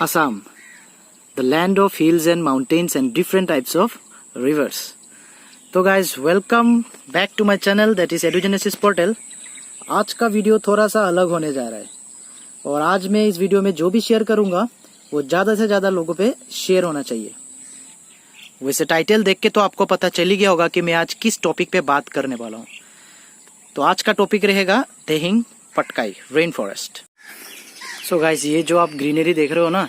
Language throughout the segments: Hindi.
Assam, the land of hills and mountains and different types of rivers. तो guys, welcome back to my channel that is Edugenesis Portal. आज का वीडियो थोड़ा सा अलग होने जा रहा है और आज मैं इस वीडियो में जो भी शेयर करूंगा वो ज़्यादा से ज़्यादा लोगों पे शेयर होना चाहिए। वैसे टाइटल देख के तो आपको पता चल ही गया होगा कि मैं आज किस टॉपिक पे बात करने वाला हूँ। तो आज का टॉपिक रहेगा Dehing Patkai rain forest. So guys, ये जो आप ग्रीनरी देख रहे हो ना,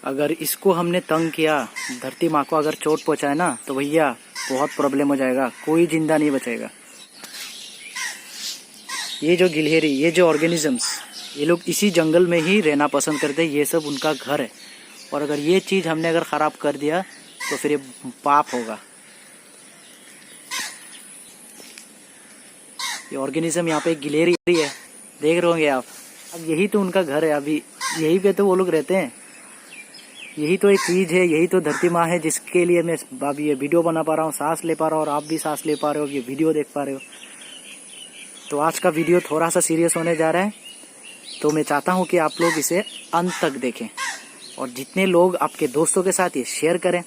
अगर इसको हमने तंग किया, धरती माँ को अगर चोट पहुंचाए ना, तो भैया बहुत प्रॉब्लम हो जाएगा, कोई जिंदा नहीं बचेगा। ये जो गिलहरी, ये जो ऑर्गेनिजम्स, ये लोग इसी जंगल में ही रहना पसंद करते हैं, ये सब उनका घर है। और अगर ये चीज़ हमने अगर ख़राब कर दिया तो फिर ये पाप होगा। ये ऑर्गेनिज्म यहाँ पे गिलहरी है, देख रहे होंगे आप। अब यही तो उनका घर है, अभी यही पे तो वो लोग रहते हैं। यही तो एक चीज़ है, यही तो धरती माँ है जिसके लिए मैं अभी ये वीडियो बना पा रहा हूँ, सांस ले पा रहा हूँ और आप भी सांस ले पा रहे हो, ये वीडियो देख पा रहे हो। तो आज का वीडियो थोड़ा सा सीरियस होने जा रहा है, तो मैं चाहता हूँ कि आप लोग इसे अंत तक देखें और जितने लोग आपके दोस्तों के साथ ये शेयर करें।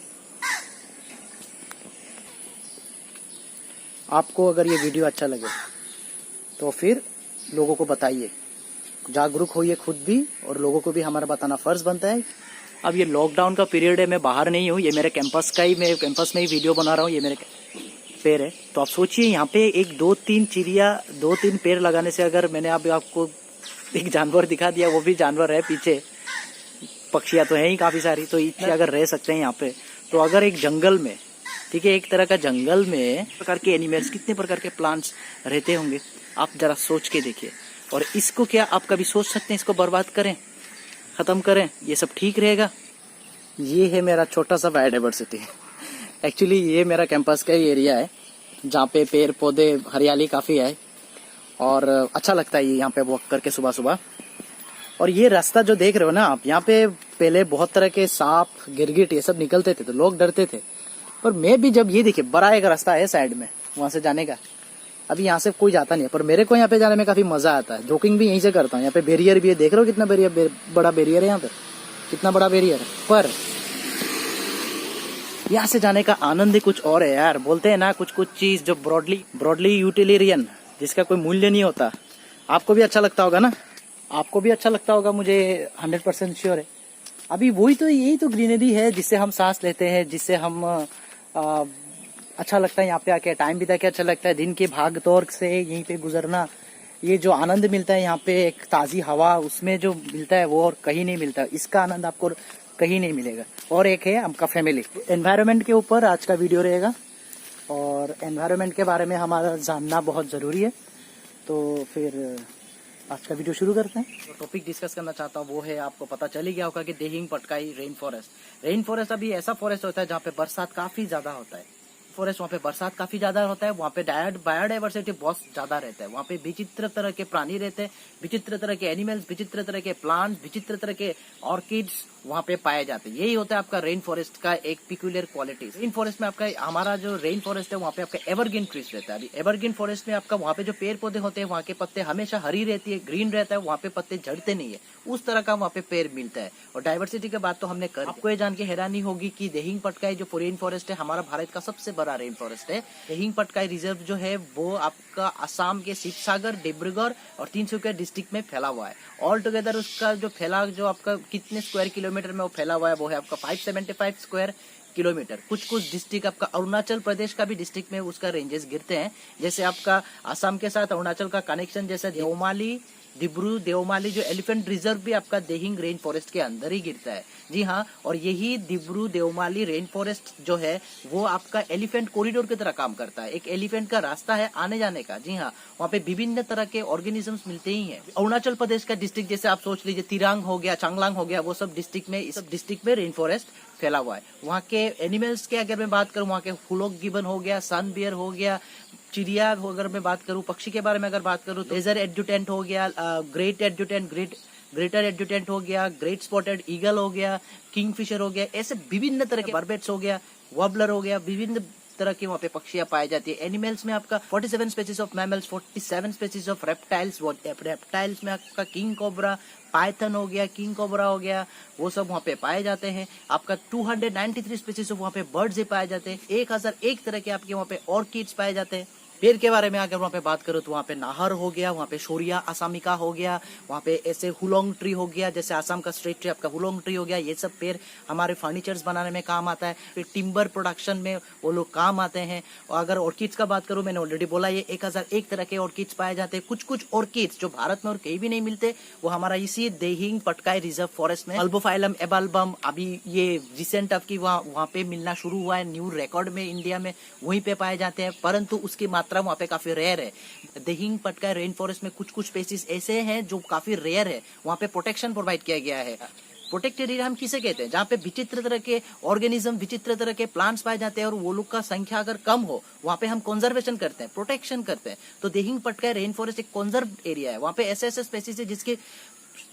आपको अगर ये वीडियो अच्छा लगे तो फिर लोगों को बताइए, जागरूक होइए खुद भी और लोगों को भी हमारा बताना फर्ज बनता है। अब ये लॉकडाउन का पीरियड है, मैं बाहर नहीं हूँ, ये मेरे कैंपस का ही, मैं कैंपस में ही वीडियो बना रहा हूँ। ये मेरे पेड़ है, तो आप सोचिए यहाँ पे एक दो तीन पेड़ लगाने से, अगर मैंने अभी आपको एक जानवर दिखा दिया, वो भी जानवर है पीछे, पक्षियाँ तो हैं ही काफ़ी सारी, तो इतने अगर रह सकते हैं यहाँ पे, तो अगर एक जंगल में, ठीक है, एक तरह का जंगल में प्रकार के एनिमल्स, कितने प्रकार के प्लांट्स रहते होंगे, आप जरा सोच के देखिए। और इसको क्या आप कभी सोच सकते हैं इसको बर्बाद करें, ख़त्म करें, ये सब ठीक रहेगा? ये है मेरा छोटा सा बायोडाइवर्सिटी। एक्चुअली ये मेरा कैंपस का ही एरिया है जहाँ पे पेड़ पौधे हरियाली काफ़ी है और अच्छा लगता है ये यहाँ पे वॉक करके सुबह सुबह। और ये रास्ता जो देख रहे हो ना आप, यहाँ पे पहले बहुत तरह के सांप, गिरगिट ये सब निकलते थे, तो लोग डरते थे। पर मैं भी जब ये देखिए, बड़ा एक रास्ता है साइड में वहाँ से जाने का, अभी यहाँ से कोई जाता नहीं है, पर मेरे को यहाँ पे जाने में काफ़ी मज़ा आता है। जोकिंग भी यहीं से करता हूँ। यहाँ पे बैरियर भी है, देख रहे हो कितना बड़ा बैरियर है यहाँ पे, कितना बड़ा बैरियर है। पर यहाँ से जाने का आनंद ही कुछ और है यार। बोलते हैं ना, कुछ चीज़ जो ब्रॉडली यूटिलिरियन, जिसका कोई मूल्य नहीं होता। आपको भी अच्छा लगता होगा ना, आपको भी अच्छा लगता होगा, मुझे 100% श्योर है। अभी वही तो, यही तो ग्रीनरी है जिससे हम सांस लेते हैं, जिससे हम अच्छा लगता है यहाँ पे आके टाइम बिता के, अच्छा लगता है। दिन के भाग दौड़ से यहीं पे गुजरना, ये जो आनंद मिलता है यहाँ पे, एक ताज़ी हवा उसमें जो मिलता है, वो और कहीं नहीं मिलता। इसका आनंद आपको कहीं नहीं मिलेगा। और एक है आपका फैमिली। एनवायरनमेंट के ऊपर आज का वीडियो रहेगा और एनवायरनमेंट के बारे में हमारा जानना बहुत ज़रूरी है। तो फिर आज का वीडियो शुरू करते हैं। तो टॉपिक डिस्कस करना चाहता हूँ वो है, आपको पता चल ही गया होगा कि Dehing Patkai rain forest. Rain forest अभी ऐसा फॉरेस्ट होता है जहाँ पे बरसात काफ़ी ज़्यादा होता है। फॉरेस्ट, वहाँ पे बरसात काफी ज्यादा होता है, वहाँ पे बायोडाइवर्सिटी बहुत ज्यादा रहता है। वहाँ पे विचित्र तरह के प्राणी रहते हैं, विचित्र तरह के एनिमल्स, विचित्र तरह के प्लांट्स, विचित्र तरह के ऑर्किड्स वहाँ पे पाए जाते हैं। यही होता है आपका रेन फॉरेस्ट का एक पिक्यूलियर क्वालिटी। रेन फॉरेस्ट में आपका, हमारा जो रेन फॉरेस्ट है वहाँ पे आपका एवरग्रीन ट्रीज रहता है। अभी एवरग्रीन फॉरेस्ट में आपका वहाँ पे जो पेड़ पौधे होते हैं, वहाँ के पत्ते हमेशा हरी रहती है, ग्रीन रहता है, वहाँ पे पत्ते झड़ते नहीं है, उस तरह का वहाँ पे पेड़ मिलता है। और डाइवर्सिटी की बात तो हमने कर, आपको ये जान के हैरानी होगी कि देहिंग पटकाई जो रेन फॉरेस्ट है, हमारा भारत का सबसे बड़ा रेन फॉरेस्ट है। देहिंग पटकाई रिजर्व जो है वो आपका असम के शिवसागर, डिब्रूगढ़ और तिनसुकिया डिस्ट्रिक्ट में फैला हुआ है। ऑल टुगेदर उसका जो आपका कितने स्क्वायर किलोमीटर में वो फैला हुआ है, वो है आपका 575 स्क्वायर किलोमीटर। कुछ डिस्ट्रिक्ट आपका अरुणाचल प्रदेश का भी डिस्ट्रिक्ट में उसका रेंजेस गिरते हैं। जैसे आपका असम के साथ अरुणाचल का कनेक्शन, जैसे दिब्रू देवमाली जो एलिफेंट रिजर्व भी आपका देहिंग रेन फॉरेस्ट के अंदर ही गिरता है। जी हाँ, और यही दिब्रू देवमाली रेन फॉरेस्ट जो है वो आपका एलिफेंट कॉरिडोर की तरह काम करता है। एक एलिफेंट का रास्ता है आने जाने का। जी हाँ, वहाँ पे विभिन्न तरह के ऑर्गेनिजम्स मिलते ही हैं। अरुणाचल प्रदेश का डिस्ट्रिक्ट जैसे आप सोच लीजिए, तिरांग हो गया, चांगलांग हो गया, वो सब डिस्ट्रिक्ट में, इस डिस्ट्रिक्ट में रेन फॉरेस्ट फैला हुआ है। वहाँ के एनिमल्स के अगर मैं बात करूँ, वहाँ के हुलॉक गिबन हो गया, सन बियर हो गया, चिड़िया अगर मैं बात करूँ, पक्षी के बारे में अगर बात करूँ, लेजर एड्जुटेंट हो गया, ग्रेटर एड्जुटेंट हो गया, ग्रेट स्पॉटेड ईगल हो गया, किंगफिशर हो गया, ऐसे विभिन्न तरह के बर्बेट्स हो गया, वॉबलर हो गया, विभिन्न तरह की वहाँ पे पक्षियां पाई जाती है। एनिमल्स में आपका 47 species of mammals, 47 species of reptiles, reptiles में आपका किंग कोबरा, पाइथन हो गया, किंग कोबरा हो गया, वो सब वहाँ पे पाए जाते हैं। आपका 293 स्पीसीज वहाँ पे बर्ड्स ही पाए जाते हैं। 1001 तरह के आपके वहाँ पे ऑर्किड्स पाए जाते हैं। पेड़ के बारे में अगर वहाँ पे बात करो तो वहाँ पे नाहर हो गया, वहाँ पे शोरिया असामिका हो गया, वहाँ पे ऐसे हुलोंग ट्री हो गया, जैसे आसाम का स्ट्रेट ट्री आपका हुलोंग ट्री हो गया। ये सब पेड़ हमारे फर्नीचर्स बनाने में काम आता है, फिर टिम्बर प्रोडक्शन में वो लोग काम आते हैं। और अगर ऑर्किड्स का बात करूँ, मैंने ऑलरेडी बोला ये 1001 तरह के ऑर्किड्स पाए जाते हैं। कुछ कुछ ऑर्किड्स जो भारत में और कहीं भी नहीं मिलते वो हमारा इसी देहिंग पटकाई रिजर्व फॉरेस्ट में अल्बोफाइलम एबाल्बम अभी ये रिसेंट आपकी वहाँ पे मिलना शुरू हुआ है, न्यू रिकॉर्ड में इंडिया में वहीं पे पाए जाते हैं, परंतु उसकी मात्रा वहाँ पे काफी रेयर है। देहिंग पटकाई रेन फॉरेस्ट में कुछ कुछ स्पेसीज ऐसे हैं जो काफी रेयर है, वहाँ पे प्रोटेक्शन प्रोवाइड किया गया है। प्रोटेक्टेड एरिया हम किसे कहते हैं? जहाँ पे विचित्र तरह के ऑर्गेनिज्म, विचित्र तरह के प्लांट्स पाए जाते हैं और वो लोग का संख्या अगर कम हो, वहाँ पे हम कंजर्वेशन करते हैं, प्रोटेक्शन करते हैं। तो देहिंग पटकाई रेन फॉरेस्ट एक कंजर्व एरिया है। वहाँ पे ऐसे ऐसे स्पेसीज है जिसकी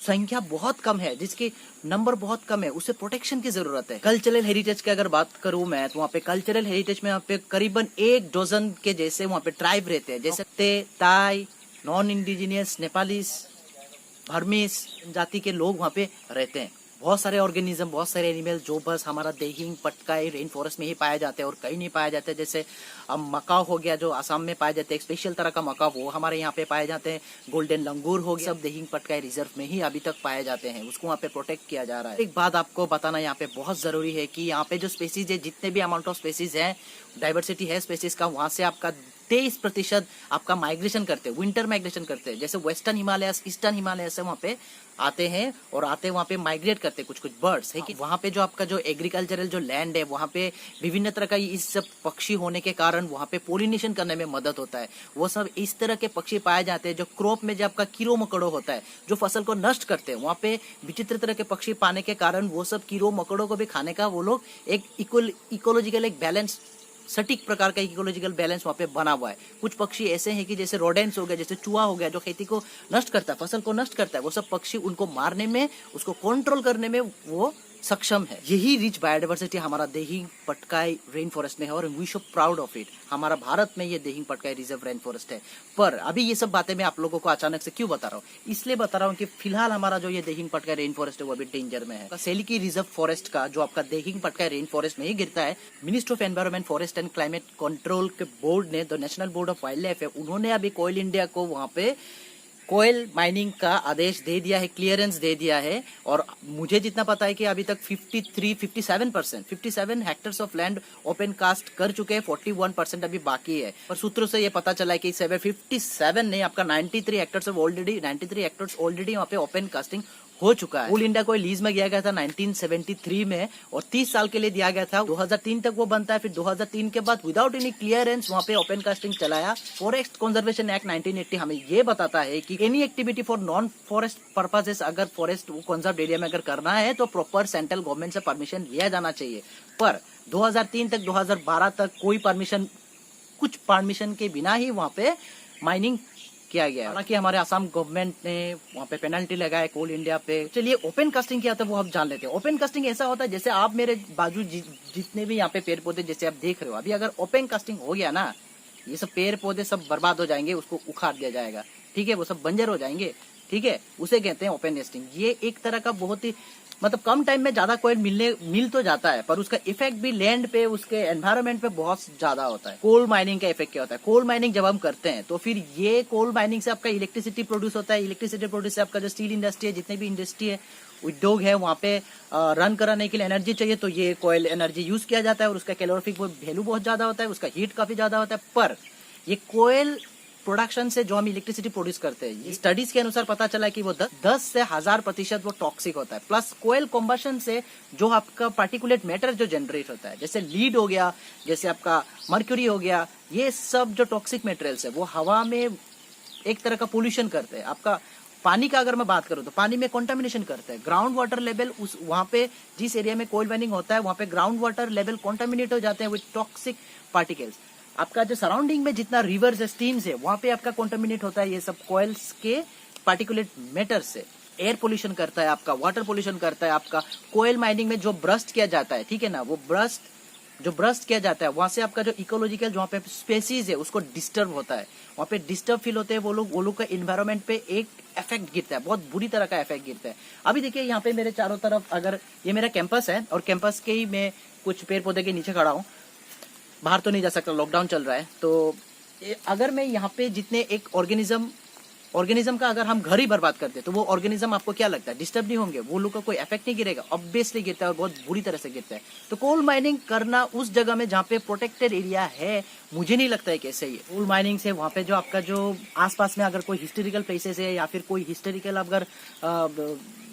संख्या बहुत कम है, जिसकी नंबर बहुत कम है, उसे प्रोटेक्शन की जरूरत है। कल्चरल हेरिटेज की अगर बात करूं मैं तो वहाँ पे कल्चरल हेरिटेज में वहाँ पे करीबन 1 डजन के जैसे वहाँ पे ट्राइब रहते हैं, जैसे ते, ताई, नॉन इंडिजिनियस, नेपालीस, बर्मीस जाति के लोग वहाँ पे रहते हैं। बहुत सारे ऑर्गेनिज्म, बहुत सारे एनिमल जो बस हमारा देहिंग पटकाई रेन फॉरेस्ट में ही पाए जाते हैं और कहीं नहीं पाए जाते। जैसे मकाओ हो गया जो असम में पाए जाते हैं, एक स्पेशल तरह का मकाओ वो हमारे यहाँ पे पाए जाते हैं। गोल्डन लंगूर हो गया, सब देहिंग पटकाई रिजर्व में ही अभी तक पाए जाते हैं, उसको वहाँ पे प्रोटेक्ट किया जा रहा है। एक बात आपको बताना यहाँ पे बहुत जरूरी है कि यहाँ पे जो स्पेसीज है, जितने भी अमाउंट ऑफ स्पेसीज है, डाइवर्सिटी है स्पेसीज का, वहाँ से आपका 23% आपका माइग्रेशन करते हैं, विंटर माइग्रेशन करते हैं। जैसे वेस्टर्न हिमालय, ईस्टर्न हिमालय से वहाँ पे आते हैं और आते वहाँ पे माइग्रेट करते हैं कुछ कुछ बर्ड्स है कि वहाँ पे जो आपका जो एग्रीकल्चरल जो लैंड है, वहाँ पे विभिन्न तरह का इस सब पक्षी होने के कारण वहाँ पे पोलिनेशन करने में मदद होता है। वो सब इस तरह के पक्षी पाए जाते हैं जो क्रॉप में जो आपका कीड़ो मकोड़ो होता है, जो फसल को नष्ट करते हैं, वहाँ पे विचित्र तरह के पक्षी पाने के कारण वो सब कीड़ो मकोड़ों को भी खाने का वो लोग एक इकोलॉजिकल एक बैलेंस, सटीक प्रकार का इकोलॉजिकल बैलेंस वहाँ पे बना हुआ है। कुछ पक्षी ऐसे हैं कि जैसे रोडेंट्स हो गया, जैसे चूहा हो गया, जो खेती को नष्ट करता है, फसल को नष्ट करता है, वो सब पक्षी उनको मारने में, उसको कंट्रोल करने में वो सक्षम है। यही रिच बायोडाइवर्सिटी हमारा देहिंग पटकाई रेन फॉरेस्ट में है और we show proud of it. हमारा भारत में ये Dehing Patkai reserve rain forest है। पर अभी ये सब बातें मैं आप लोगों को अचानक से क्यों बता रहा हूँ? इसलिए बता रहा हूँ कि फिलहाल हमारा जो ये देहिंग पटकाई रेन फॉरेस्ट है वो अभी डेंजर में है। सेलिकी रिजर्व फॉरेस्ट का जो आपका देहिंग पटकाई रेन फॉरेस्ट में ही गिरता है, ministry of environment, forest and climate control के बोर्ड ने, the national board of wild life है, उन्होंने अभी कोल इंडिया को वहाँ पे कोयल माइनिंग का आदेश दे दिया है, क्लियरेंस दे दिया है। और मुझे जितना पता है कि अभी तक 57 hectares of land open cast कर चुके हैं, 41% अभी बाकी है। पर सूत्रों से ये पता चला है कि 57 नहीं, आपका 93 हेक्टर्स ऑलरेडी वहाँ पे ओपन कास्टिंग हो चुका है। कोल इंडिया को लीज में दिया गया था 1973 में और 30 साल के लिए दिया गया था। 2003 तक वो बनता है, फिर 2003 के बाद विदाउट एनी क्लियरेंस वहाँ पे ओपन कास्टिंग चलाया। फॉरेस्ट कंजर्वेशन एक्ट 1980 हमें ये बताता है कि any activity for non forest purposes, अगर फॉरेस्ट कंजर्व एरिया में अगर करना है तो प्रॉपर सेंट्रल गवर्नमेंट से परमिशन लिया जाना चाहिए। पर 2003 तक 2012 तक कोई परमिशन, कुछ परमिशन के बिना ही वहाँ पे माइनिंग किया गया। हालांकि हमारे असम गवर्नमेंट ने वहाँ पे पेनल्टी लगाया कोल इंडिया पे। चलिए ओपन कास्टिंग क्या होता है वो हम जान लेते हैं। ओपन कास्टिंग ऐसा होता है जैसे आप मेरे बाजू जितने भी यहाँ पे पेड़ पौधे जैसे आप देख रहे हो, अभी अगर ओपन कास्टिंग हो गया ना, ये सब पेड़ पौधे सब बर्बाद हो जाएंगे, उसको उखाड़ दिया जाएगा, ठीक है, वो सब बंजर हो जाएंगे, ठीक है, उसे कहते हैं ओपन कास्टिंग। ये एक तरह का बहुत ही मतलब कम टाइम में ज्यादा कोयल मिल तो जाता है, पर उसका इफेक्ट भी लैंड पे, उसके एनवायरनमेंट पे बहुत ज्यादा होता है। कोल माइनिंग का इफेक्ट क्या होता है? कोल माइनिंग जब हम करते हैं तो फिर ये कोल माइनिंग से आपका इलेक्ट्रिसिटी प्रोड्यूस होता है। इलेक्ट्रिसिटी प्रोड्यूस से आपका जो स्टील इंडस्ट्री है, जितने भी इंडस्ट्री है, उद्योग है, वहाँ पे रन कराने के लिए एनर्जी चाहिए, तो ये कोयल एनर्जी यूज किया जाता है और उसका कैलोरीफिक वैल्यू बहुत ज्यादा होता है, उसका हीट काफी ज्यादा होता है। पर ये कोयल प्रोडक्शन से जो हम इलेक्ट्रिसिटी प्रोड्यूस करते हैं, स्टडीज के अनुसार पता चला कि वो 10 से 1000% वो टॉक्सिक होता है। प्लस कोयल कॉम्बशन से जो आपका पार्टिकुलेट मैटर जो जनरेट होता है, जैसे लीड हो गया, जैसे आपका मर्क्यूरी हो गया, ये सब जो टॉक्सिक मटेरियल्स है वो हवा में एक तरह का पोल्यूशन करते हैं। आपका पानी का अगर मैं बात करूं तो पानी में कंटामिनेशन करते हैं। ग्राउंड वाटर लेवल उस वहाँ पे जिस एरिया में कोयल माइनिंग होता है वहाँ पे ग्राउंड वाटर लेवल कंटामिनेट हो जाते हैं विद टॉक्सिक पार्टिकल्स। आपका जो सराउंडिंग में जितना रिवर्स स्ट्रीम्स है वहाँ पे आपका कंटामिनेट होता है ये सब कोयल्स के पार्टिकुलेट मैटर से। एयर पोल्यूशन करता है आपका, वाटर पोल्यूशन करता है आपका। कोयल माइनिंग में जो ब्रस्ट किया जाता है, ठीक है ना, वो ब्रस्ट जो ब्रस्ट किया जाता है वहां से आपका जो इकोलॉजिकल जो वहाँ पे स्पेसीज है उसको डिस्टर्ब होता है, वहाँ पे डिस्टर्ब फील होते हैं वो लोग का इन्वायरमेंट पे एक इफेक्ट गिरता है, बहुत बुरी तरह का इफेक्ट गिरता है। अभी देखिए यहाँ पे मेरे चारों तरफ, अगर ये मेरा कैंपस है और कैंपस के ही मैं कुछ पेड़ पौधे के नीचे खड़ा हूँ, बाहर तो नहीं जा सकता, लॉकडाउन चल रहा है, तो अगर मैं यहाँ पे जितने एक ऑर्गेनिज्म का अगर हम घर ही बर्बाद करते तो वो ऑर्गेनिज्म आपको क्या लगता है डिस्टर्ब नहीं होंगे, वो लोग का कोई इफेक्ट नहीं गिरेगा? ऑब्वियसली गिरता है और बहुत बुरी तरह से गिरता है। तो कोल माइनिंग करना उस जगह में जहाँ पे प्रोटेक्टेड एरिया है, मुझे नहीं लगता है कैसे ही कोल माइनिंग से वहाँ पे जो आपका जो आसपास में अगर कोई हिस्टोरिकल प्लेसेस है या फिर कोई हिस्टोरिकल अगर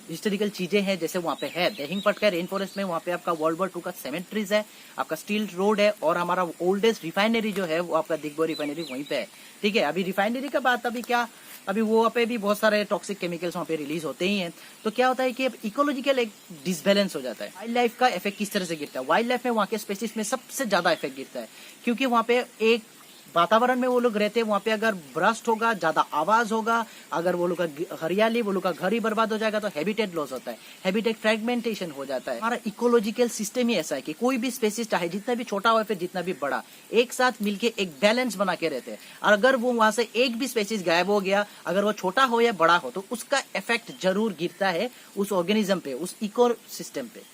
हिस्टोरिकल चीजें हैं, जैसे वहाँ पे है देहिंग पटका रेन फॉरेस्ट में, वहाँ पे आपका वर्ल्ड वॉर 2 का सेमेंट्रीज है, आपका स्टील रोड है और हमारा ओल्डेस्ट रिफाइनरी जो है वो आपका दिग्बो रिफाइनरी वहीं पे है। ठीक है, अभी रिफाइनरी का बात अभी वहाँ पे भी बहुत सारे टॉक्सिक केमिकल्स वहाँ पे रिलीज होते ही हैं। तो क्या होता है कि अब इकोलॉजिकल एक डिसबैलेंस हो जाता है। वाइल्ड लाइफ का इफेक्ट किस तरह से गिरता है? वाइल्ड लाइफ में वहाँ के स्पेसीज में सबसे ज्यादा इफेक्ट गिरता है, क्योंकि वहाँ पे एक वातावरण में वो लोग रहते हैं, वहाँ पे अगर ब्रस्ट होगा, ज्यादा आवाज होगा, अगर वो लोग का हरियाली, वो लोग का घर ही बर्बाद हो जाएगा तो हैबिटेट लॉस होता है, हैबिटेट फ्रेगमेंटेशन हो जाता है। हमारा इकोलॉजिकल सिस्टम ही ऐसा है कि कोई भी स्पेसिस चाहे जितना भी छोटा हो फिर जितना भी बड़ा, एक साथ मिलके एक बैलेंस बना के रहते हैं। और अगर वो वहां से एक भी स्पेसिस गायब हो गया, अगर वो छोटा हो या बड़ा हो, तो उसका इफेक्ट जरूर गिरता है उस ऑर्गेनिज्म पे, उस इको सिस्टम पे।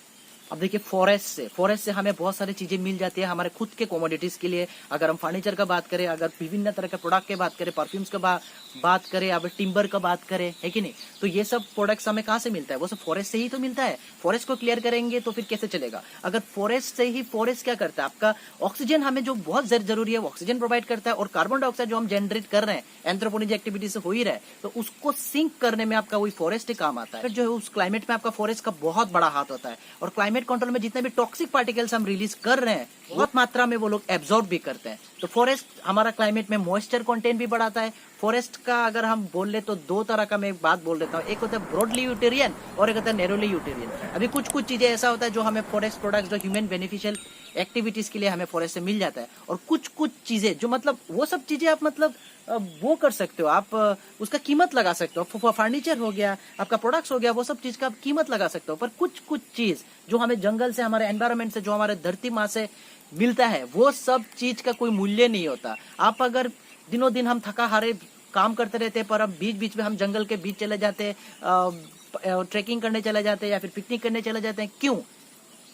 अब देखिए फॉरेस्ट से हमें बहुत सारी चीजें मिल जाती है हमारे खुद के कमोडिटीज के लिए। अगर हम फर्नीचर का बात करें, अगर विभिन्न तरह के प्रोडक्ट की बात करें, परफ्यूम्स का बात करें, अगर टिम्बर का बात करें, है कि नहीं, तो ये सब प्रोडक्ट्स हमें कहाँ से मिलता है? वो सब फॉरेस्ट से ही तो मिलता है। फॉरेस्ट को क्लियर करेंगे तो फिर कैसे चलेगा? अगर फॉरेस्ट से ही, फॉरेस्ट क्या करता है, आपका ऑक्सीजन हमें जो बहुत जरूरी है वो ऑक्सीजन प्रोवाइड करता है, और कार्बन डाइऑक्साइड जो हम जनरेट कर रहे हैं एंथ्रोपोनिक एक्टिविटी से हो ही रहा है, तो उसको सिंक करने में आपका वही फॉरेस्ट ही काम आता है। फिर जो है उस क्लाइमेट में आपका फॉरेस्ट का बहुत बड़ा हाथ होता है, और क्लाइमेट कंट्रोल में जितने भी टॉक्सिक पार्टिकल्स हम रिलीज कर रहे हैं बहुत मात्रा में वो लोग एब्जॉर्ब भी करते हैं। तो फॉरेस्ट हमारा क्लाइमेट में मॉइस्चर कंटेंट भी बढ़ाता है। फॉरेस्ट का अगर हम बोल ले तो 2 तरह का मैं एक बात बोल देता हूँ, एक होता है ब्रॉडली यूटेरियन और एक होता है नैरोली यूटेरियन। अभी कुछ चीजें ऐसा होता है जो हमें फॉरेस्ट प्रोडक्ट्स जो ह्यूमन बेनिफिशियल एक्टिविटीज के लिए हमें फॉरेस्ट से मिल जाता है, और कुछ चीजें जो मतलब वो सब चीजें आप मतलब वो कर सकते हो, आप उसका कीमत लगा सकते हो। फर्नीचर हो गया, आपका प्रोडक्ट्स हो गया, वो सब चीज का आप कीमत लगा सकते हो। पर कुछ चीज जो हमें जंगल से, हमारे एनवायरमेंट से, जो हमारे धरती माँ से मिलता है, वो सब चीज का कोई मूल्य नहीं होता। आप अगर दिनों दिन हम थका हारे काम करते रहते हैं, पर अब बीच बीच में हम जंगल के बीच चले जाते हैं, ट्रेकिंग करने चले जाते हैं या फिर पिकनिक करने चले जाते हैं, क्यों?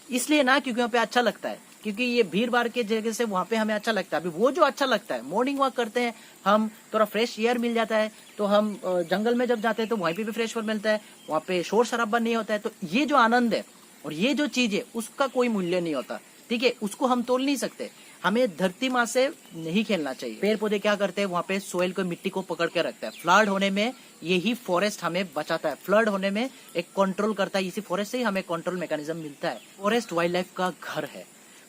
इसलिए ना क्योंकि वहाँ पे अच्छा लगता है, क्योंकि ये भीड़ भाड़ के जगह से वहाँ पे हमें अच्छा लगता है। अभी वो जो अच्छा लगता है, मॉर्निंग वॉक करते हैं हम, थोड़ा फ्रेश एयर मिल जाता है, तो हम जंगल में जब जाते हैं तो वहीं पे भी फ्रेश एयर मिलता है, वहाँ पे शोर शराबा नहीं होता है। तो ये जो आनंद है और ये जो चीज है उसका कोई मूल्य नहीं होता। ठीक है, उसको हम तोल नहीं सकते। हमें धरती माँ से नहीं खेलना चाहिए। पेड़ पौधे क्या करते हैं, वहाँ पे सोइल को, मिट्टी को पकड़ के रखता है। फ्लड होने में यही फॉरेस्ट हमें बचाता है, फ्लड होने में एक कंट्रोल करता है, इसी फॉरेस्ट से ही हमें कंट्रोल मैकेनिज्म मिलता है। फॉरेस्ट वाइल्ड लाइफ का घर है,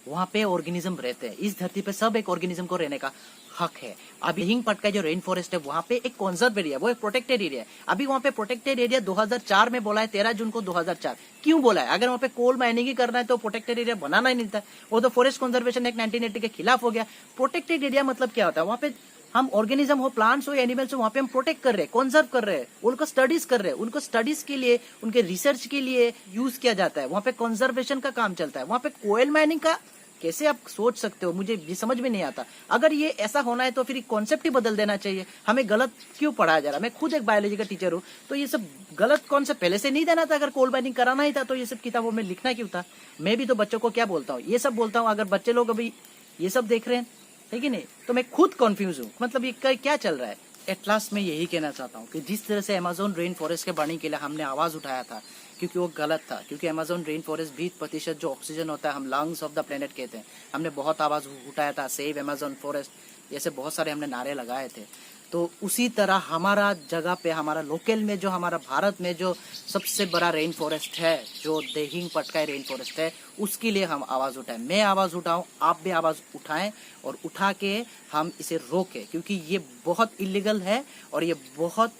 वहाँ पे ऑर्गेनिज्म रहते हैं। इस धरती पे सब एक ऑर्गेनिज्म को रहने का हक है। अभी हिंग पटका जो रेन फॉरेस्ट है वहाँ पे एक कंजर्व एरिया, वो एक प्रोटेक्टेड एरिया है। अभी वहाँ पे प्रोटेक्टेड एरिया 2004 में बोला है, 13 जून को 2004। क्यों बोला है? अगर वहाँ पे कोल माइनिंग ही करना है तो प्रोटेक्टेड एरिया बनाना ही नहीं था। वो तो फॉरेस्ट कंजर्वेशन एक्ट 1980 के खिलाफ हो गया। प्रोटेक्टेड एरिया मतलब क्या होता है? वहाँ पे हम ऑर्गेनिज्म हो, प्लांट्स हो, एनिमल्स हो, वहाँ पे हम प्रोटेक्ट कर रहे हैं, कंजर्व कर रहे हैं, उनको स्टडीज कर रहे हैं, उनको स्टडीज के लिए, उनके रिसर्च के लिए यूज किया जाता है। वहाँ पे कंजर्वेशन का काम चलता है। वहाँ पे कोयल माइनिंग का कैसे आप सोच सकते हो? मुझे ये समझ में नहीं आता। अगर ये ऐसा होना है तो फिर कॉन्सेप्ट ही बदल देना चाहिए। हमें गलत क्यों पढ़ाया जा रहा है? मैं खुद एक बायोलॉजी का टीचर हूँ, तो ये सब गलत कॉन्सेप्ट पहले से नहीं देना था। अगर कोल माइनिंग कराना ही था तो ये सब किताबों में लिखना क्यों था? मैं भी तो बच्चों को क्या बोलता हूँ, ये सब बोलता हूँ। अगर बच्चे लोग अभी ये सब देख रहे हैं, है कि नहीं, तो मैं खुद कॉन्फ्यूज हूँ, मतलब ये क्या चल रहा है। एट लास्ट मैं यही कहना चाहता हूँ कि जिस तरह से अमेज़न रेन फॉरेस्ट के बर्निंग के लिए हमने आवाज उठाया था, क्योंकि वो गलत था। क्योंकि अमेज़न रेन फॉरेस्ट 20% जो ऑक्सीजन होता है, हम लंग्स ऑफ द प्लेनेट कहते हैं, हमने बहुत आवाज उठाया था, सेव अमेज़न फॉरेस्ट, ऐसे बहुत सारे हमने नारे लगाए थे। तो उसी तरह हमारा जगह पे, हमारा लोकल में, जो हमारा भारत में जो सबसे बड़ा रेन फॉरेस्ट है, जो देहिंग पटकाई रेन फॉरेस्ट है, उसके लिए हम आवाज उठाएं। मैं आवाज उठाऊं, आप भी आवाज उठाएं, और उठा के हम इसे रोकें, क्योंकि ये बहुत इलीगल है और ये बहुत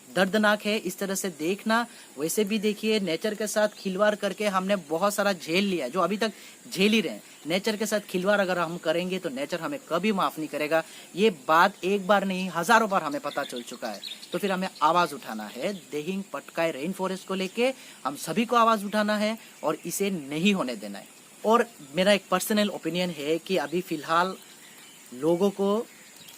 दर्दनाक है। इस तरह से देखना, वैसे भी देखिए, नेचर के साथ खिलवाड़ करके हमने बहुत सारा झेल लिया है, जो अभी तक झेल ही रहे हैं। नेचर के साथ खिलवाड़ अगर हम करेंगे तो नेचर हमें कभी माफ नहीं करेगा। ये बात एक बार नहीं, हजारों बार हमें पता चल चुका है। तो फिर हमें आवाज उठाना है। देहिंग पटकाई रेन फॉरेस्ट को लेके हम सभी को आवाज उठाना है और इसे नहीं होने देना है। और मेरा एक पर्सनल ओपिनियन है कि अभी फिलहाल लोगों को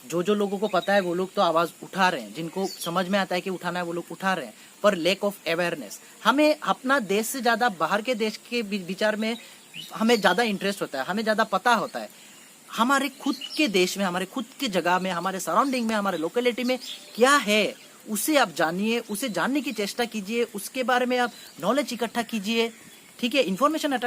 जो लोगों को पता है वो लोग तो आवाज उठा रहे हैं, जिनको समझ में आता है कि उठाना है वो लोग उठा रहे हैं, पर लेक ऑफ अवेयरनेस। हमें अपना देश से ज्यादा बाहर के देश के विचार में हमें ज्यादा इंटरेस्ट होता है, हमें ज्यादा पता होता है। हमारे खुद के देश में, हमारे खुद के जगह में, हमारे सराउंडिंग में, हमारे लोकेलिटी में क्या है उसे आप जानिए, उसे जानने की चेष्टा कीजिए, उसके बारे में आप नॉलेज इकट्ठा कीजिए, ठीक है, इंफॉर्मेशन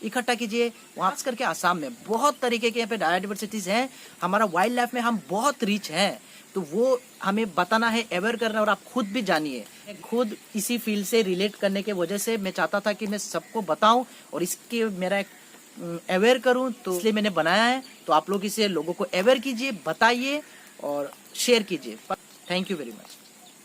इकट्ठा कीजिए। वहां करके आसाम में बहुत तरीके के यहाँ पे बायोडाइवर्सिटीज हैं, हमारा वाइल्ड लाइफ में हम बहुत रिच हैं, तो वो हमें बताना है, अवेयर करना है, और आप खुद भी जानिए। खुद इसी फील्ड से रिलेट करने के वजह से मैं चाहता था कि मैं सबको बताऊं और इसके मेरा एक अवेयर करूं, तो इसलिए मैंने बनाया है। तो आप लोग इसे लोगों को अवेयर कीजिए, बताइए और शेयर कीजिए। Thank you very much.